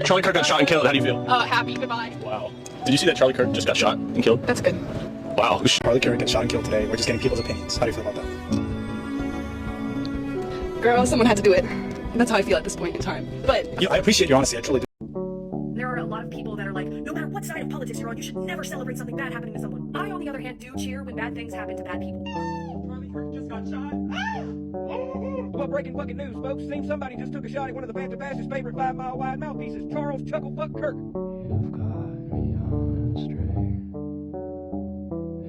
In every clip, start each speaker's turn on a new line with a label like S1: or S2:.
S1: Charlie Kirk got shot and killed. How do you feel?
S2: Happy. Goodbye.
S1: Wow. Did you see that Charlie Kirk just got shot and killed?
S2: That's good.
S1: Wow.
S3: Charlie Kirk gets shot and killed today. We're just getting people's opinions. How do you feel about that?
S2: Girl, someone had to do it. That's how I feel at this point in time. But
S3: I appreciate your honesty. I truly do.
S4: There are a lot of people that are like, no matter what side of politics you're on, you should never celebrate something bad happening to someone. I, on the other hand, do cheer when bad things happen to bad people.
S5: Charlie Kirk just got shot. Well, breaking fucking news, folks. Seems somebody just took a shot at one of the Panther Bash's favorite 5-mile wide mouthpieces, Charles Chucklebuck Kirk.
S6: You've got me on a string,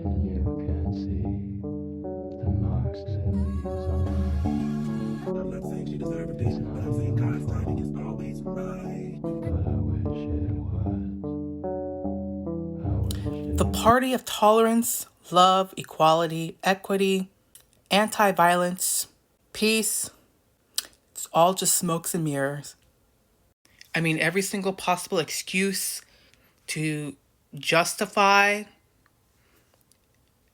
S6: and you can see the marks it leaves on me.
S7: I'm not saying she deserved it, but I'm saying God's timing is always right.
S6: But I wish it was. I wish it
S8: The party of tolerance, love, equality, equity, anti-violence, peace, it's all just smokes and mirrors. I mean, every single possible excuse to justify,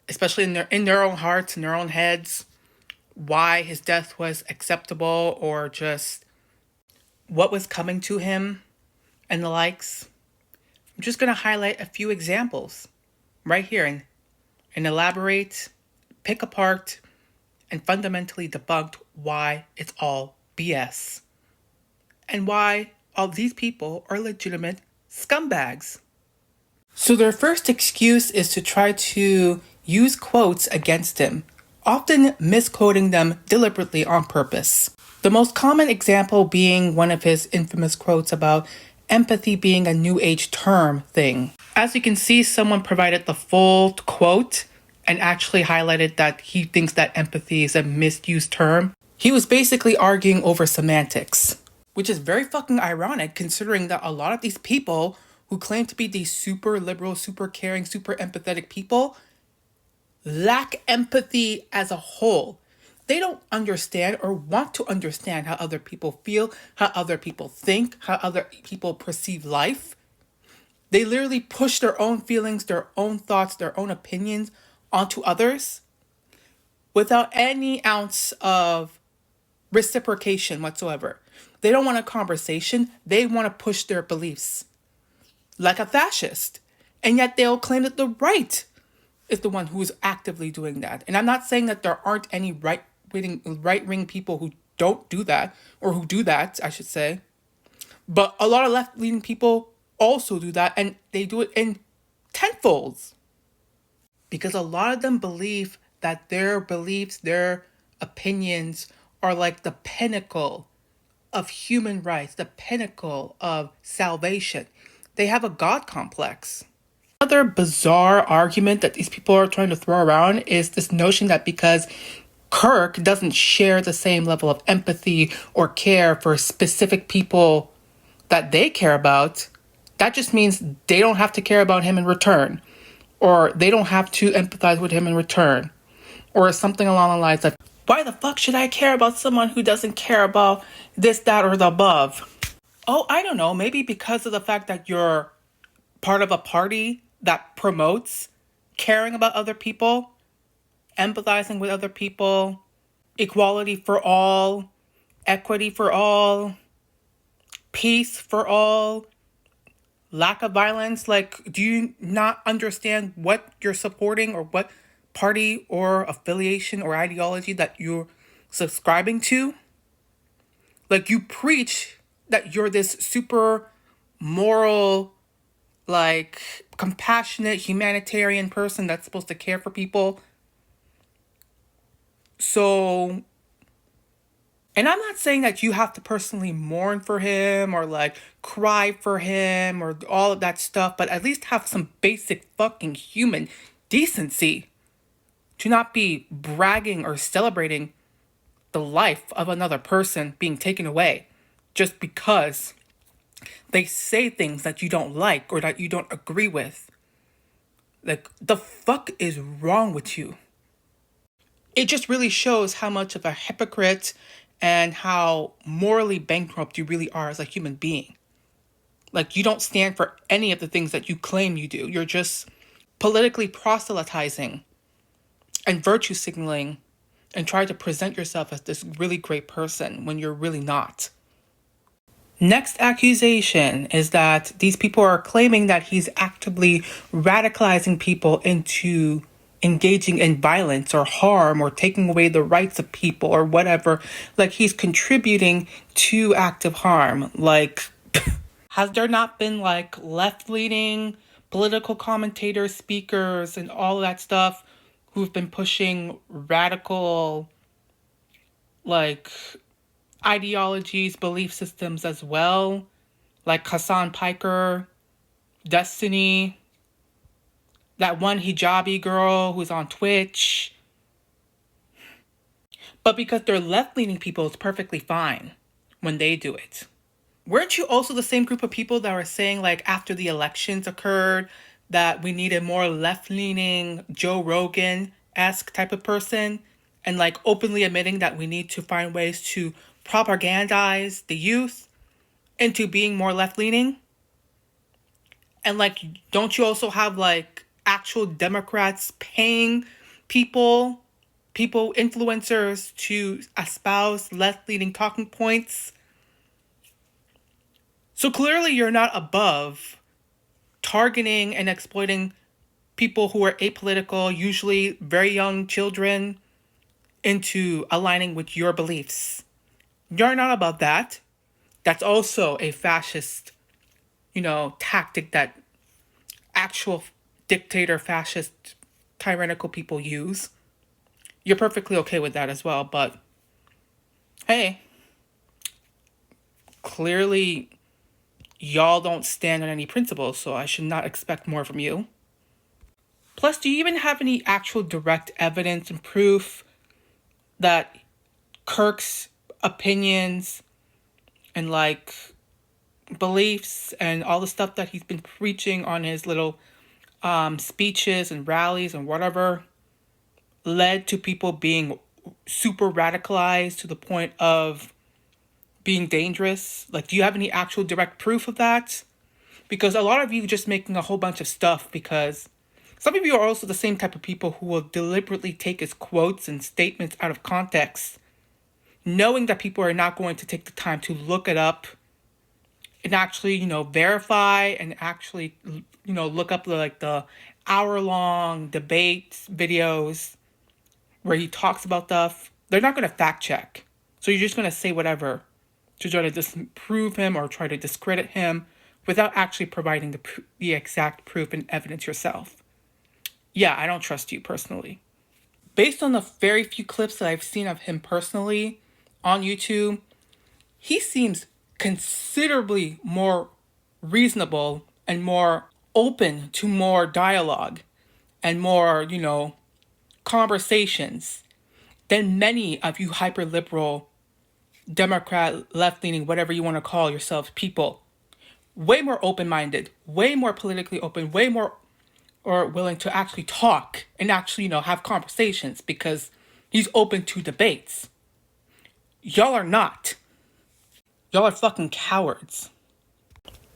S8: especially in their own hearts, in their own heads, why his death was acceptable or just what was coming to him and the likes. I'm just going to highlight a few examples right here and elaborate, pick apart, and fundamentally debunk why it's all BS and why all these people are legitimate scumbags. So their first excuse is to try to use quotes against him, often misquoting them deliberately on purpose. The most common example being one of his infamous quotes about empathy being a new age term thing. As you can see, someone provided the full quote and actually highlighted that he thinks that empathy is a misused term. He was basically arguing over semantics, which is very fucking ironic considering that a lot of these people who claim to be these super liberal, super caring, super empathetic people lack empathy as a whole. They don't understand or want to understand how other people feel, how other people think, how other people perceive life. They literally push their own feelings, their own thoughts, their own opinions onto others without any ounce of reciprocation whatsoever. They don't want a conversation. They want to push their beliefs like a fascist. And yet they'll claim that the right is the one who is actively doing that. And I'm not saying that there aren't any right-wing people who don't do that, or who do that, I should say. But a lot of left-leaning people also do that, and they do it in tenfolds. Because a lot of them believe that their beliefs, their opinions are like the pinnacle of human rights, the pinnacle of salvation. They have a God complex. Another bizarre argument that these people are trying to throw around is this notion that because Kirk doesn't share the same level of empathy or care for specific people that they care about, that just means they don't have to care about him in return, or they don't have to empathize with him in return, or something along the lines of, why the fuck should I care about someone who doesn't care about this, that, or the above? Oh, I don't know, maybe because of the fact that you're part of a party that promotes caring about other people, empathizing with other people, equality for all, equity for all, peace for all, lack of violence. Like, do you not understand what you're supporting or what party or affiliation or ideology that you're subscribing to? Like, you preach that you're this super moral, like, compassionate, humanitarian person that's supposed to care for people. So, and I'm not saying that you have to personally mourn for him or like cry for him or all of that stuff, but at least have some basic fucking human decency to not be bragging or celebrating the life of another person being taken away just because they say things that you don't like or that you don't agree with. Like, the fuck is wrong with you? It just really shows how much of a hypocrite and how morally bankrupt you really are as a human being. Like, you don't stand for any of the things that you claim you do. You're just politically proselytizing and virtue signaling and try to present yourself as this really great person when you're really not. Next accusation is that these people are claiming that he's actively radicalizing people into engaging in violence or harm or taking away the rights of people or whatever. Like he's contributing to active harm. Like, has there not been like left-leaning political commentators, speakers, and all that stuff who've been pushing radical, like, ideologies, belief systems as well? Like Hassan Piker, Destiny, that one hijabi girl who's on Twitch. But because they're left-leaning people, it's perfectly fine when they do it. Weren't you also the same group of people that were saying, like, after the elections occurred, that we need a more left-leaning Joe Rogan-esque type of person? And, like, openly admitting that we need to find ways to propagandize the youth into being more left-leaning? And, like, don't you also have, like, actual Democrats paying people, influencers, to espouse left-leaning talking points? So clearly you're not above targeting and exploiting people who are apolitical, usually very young children, into aligning with your beliefs. You're not above that. That's also a fascist, tactic that actual dictator, fascist, tyrannical people use. You're perfectly okay with that as well, but hey, clearly y'all don't stand on any principles, so I should not expect more from you. Plus, do you even have any actual direct evidence and proof that Kirk's opinions and, like, beliefs and all the stuff that he's been preaching on his little speeches and rallies and whatever led to people being super radicalized to the point of being dangerous? Like, do you have any actual direct proof of that? Because a lot of you just making a whole bunch of stuff, because some of you are also the same type of people who will deliberately take his quotes and statements out of context, knowing that people are not going to take the time to look it up and actually, verify and actually, look up the hour-long debate videos where he talks about stuff. They're not going to fact check. So you're just going to say whatever to try to disprove him or try to discredit him without actually providing the exact proof and evidence yourself. Yeah, I don't trust you personally. Based on the very few clips that I've seen of him personally on YouTube, he seems considerably more reasonable and more open to more dialogue and more, conversations than many of you hyper-liberal, Democrat, left-leaning, whatever you want to call yourselves, people. Way more open-minded, way more politically open, way more or willing to actually talk and actually, have conversations because he's open to debates. Y'all are not. Y'all are fucking cowards.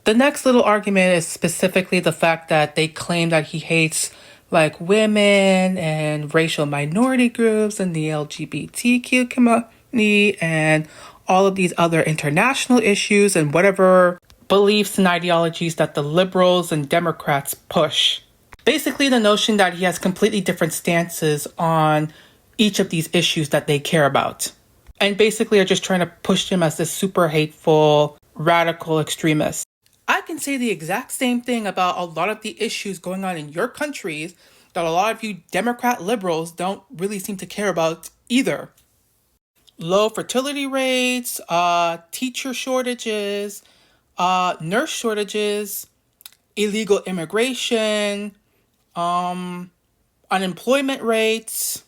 S8: The next little argument is specifically the fact that they claim that he hates, like, women and racial minority groups and the LGBTQ community and all of these other international issues and whatever beliefs and ideologies that the liberals and Democrats push. Basically, the notion that he has completely different stances on each of these issues that they care about. And basically are just trying to push him as this super hateful, radical extremist. I can say the exact same thing about a lot of the issues going on in your countries that a lot of you Democrat liberals don't really seem to care about either. Low fertility rates, teacher shortages, nurse shortages, illegal immigration, unemployment rates,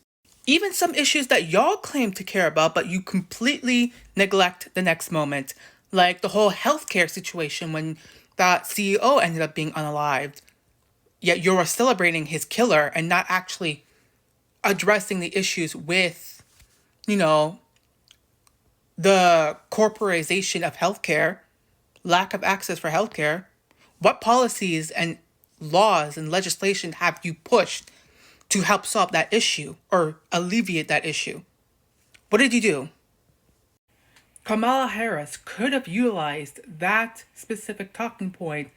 S8: even some issues that y'all claim to care about, but you completely neglect the next moment. Like the whole healthcare situation when that CEO ended up being unalived. Yet you're celebrating his killer and not actually addressing the issues with, the corporatization of healthcare, lack of access for healthcare. What policies and laws and legislation have you pushed to help solve that issue or alleviate that issue? What did you do? Kamala Harris could have utilized that specific talking point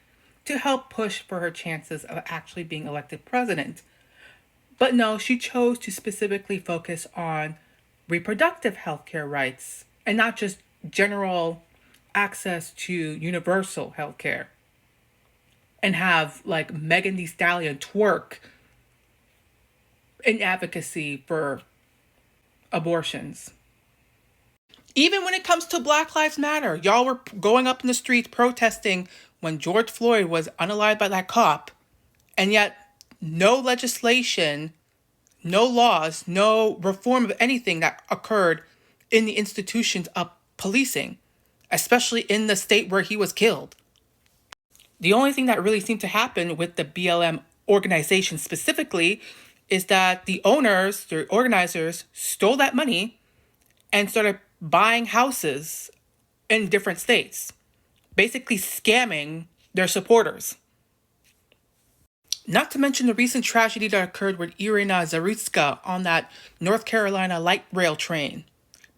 S8: to help push for her chances of actually being elected president. But no, she chose to specifically focus on reproductive health care rights and not just general access to universal health care. And have like Megan Thee Stallion twerk in advocacy for abortions. Even when it comes to Black Lives Matter, y'all were going up in the streets protesting when George Floyd was unalived by that cop, and yet no legislation, no laws, no reform of anything that occurred in the institutions of policing, especially in the state where he was killed. The only thing that really seemed to happen with the BLM organization specifically is that the owners, the organizers, stole that money and started buying houses in different states, basically scamming their supporters. Not to mention the recent tragedy that occurred with Irina Zarutska on that North Carolina light rail train,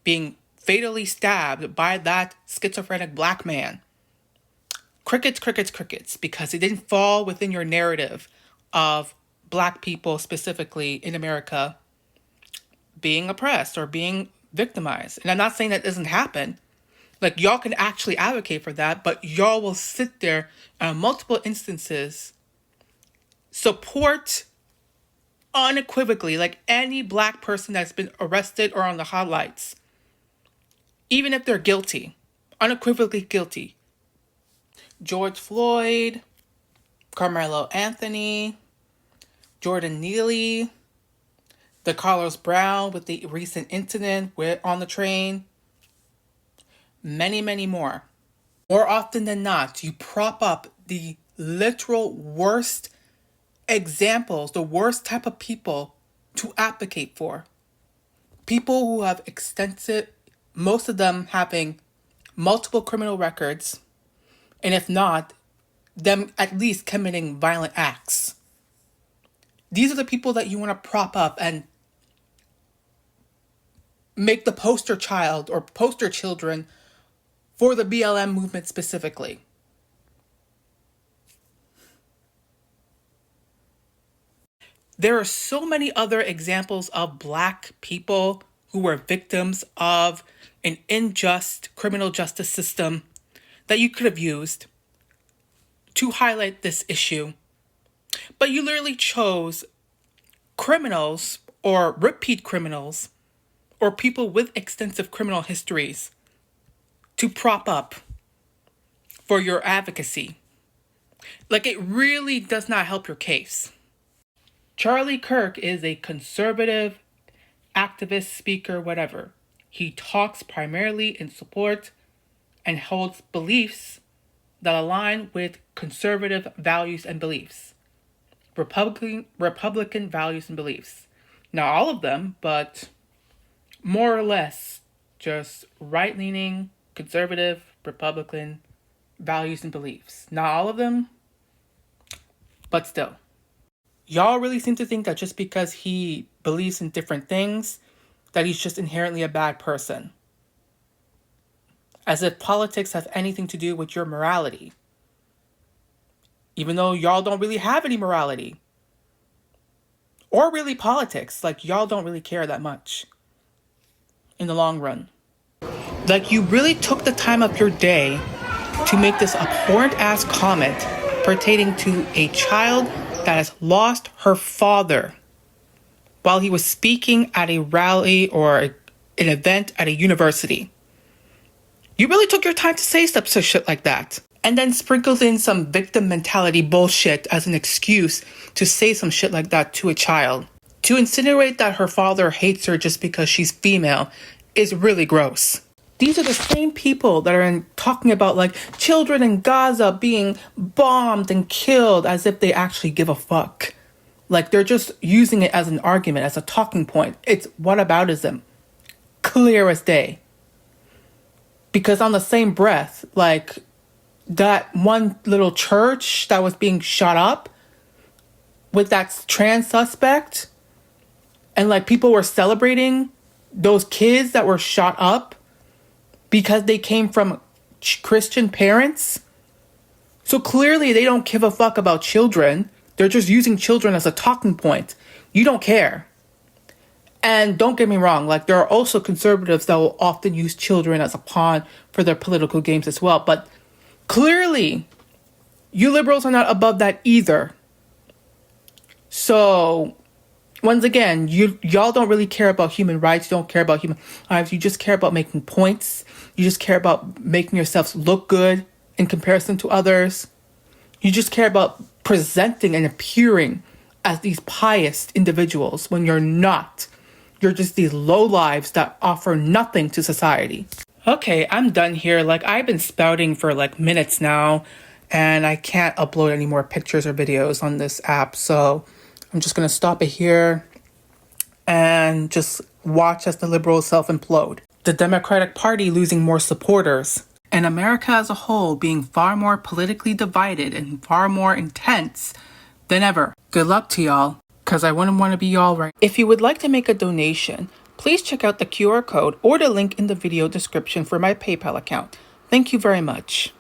S8: being fatally stabbed by that schizophrenic black man. Crickets, crickets, crickets, because it didn't fall within your narrative of Black people specifically in America being oppressed or being victimized. And I'm not saying that doesn't happen. Like, y'all can actually advocate for that, but y'all will sit there on multiple instances, support unequivocally, like any Black person that's been arrested or on the highlights, even if they're guilty, unequivocally guilty. George Floyd, Carmelo Anthony, Jordan Neely, the Carlos Brown with the recent incident on the train, many, many more. More often than not, you prop up the literal worst examples, the worst type of people to advocate for. People who have extensive, most of them having multiple criminal records, and if not, them at least committing violent acts. These are the people that you want to prop up and make the poster child or poster children for the BLM movement specifically. There are so many other examples of Black people who were victims of an unjust criminal justice system that you could have used to highlight this issue. But you literally chose criminals or repeat criminals or people with extensive criminal histories to prop up for your advocacy. Like, it really does not help your case. Charlie Kirk is a conservative, activist, speaker, whatever. He talks primarily in support and holds beliefs that align with conservative values and beliefs. Republican values and beliefs. Not all of them, but more or less just right-leaning, conservative, Republican values and beliefs. Not all of them, but still. Y'all really seem to think that just because he believes in different things, that he's just inherently a bad person. As if politics has anything to do with your morality. Even though y'all don't really have any morality. Or really politics. Like, y'all don't really care that much. In the long run. Like, you really took the time of your day to make this abhorrent ass comment pertaining to a child that has lost her father while he was speaking at a rally or an event at a university. You really took your time to say stuff, so shit like that. And then sprinkled in some victim mentality bullshit as an excuse to say some shit like that to a child. To insinuate that her father hates her just because she's female is really gross. These are the same people that are talking about like children in Gaza being bombed and killed as if they actually give a fuck. Like, they're just using it as an argument, as a talking point. It's whataboutism. Clear as day. Because on the same breath, like, that one little church that was being shot up with that trans suspect, and like people were celebrating those kids that were shot up because they came from Christian parents. So clearly they don't give a fuck about children. They're just using children as a talking point. You don't care. And don't get me wrong, like there are also conservatives that will often use children as a pawn for their political games as well. But clearly, you liberals are not above that either. So, once again, y'all don't really care about human rights. You don't care about human lives. You just care about making points. You just care about making yourselves look good in comparison to others. You just care about presenting and appearing as these pious individuals when you're not. You're just these lowlives that offer nothing to society. Okay, I'm done here. Like, I've been spouting for like minutes now, and I can't upload any more pictures or videos on this app. So I'm just going to stop it here and just watch as the liberals self-implode. The Democratic Party losing more supporters, and America as a whole being far more politically divided and far more intense than ever. Good luck to y'all, because I wouldn't want to be y'all right. If you would like to make a donation, please check out the QR code or the link in the video description for my PayPal account. Thank you very much.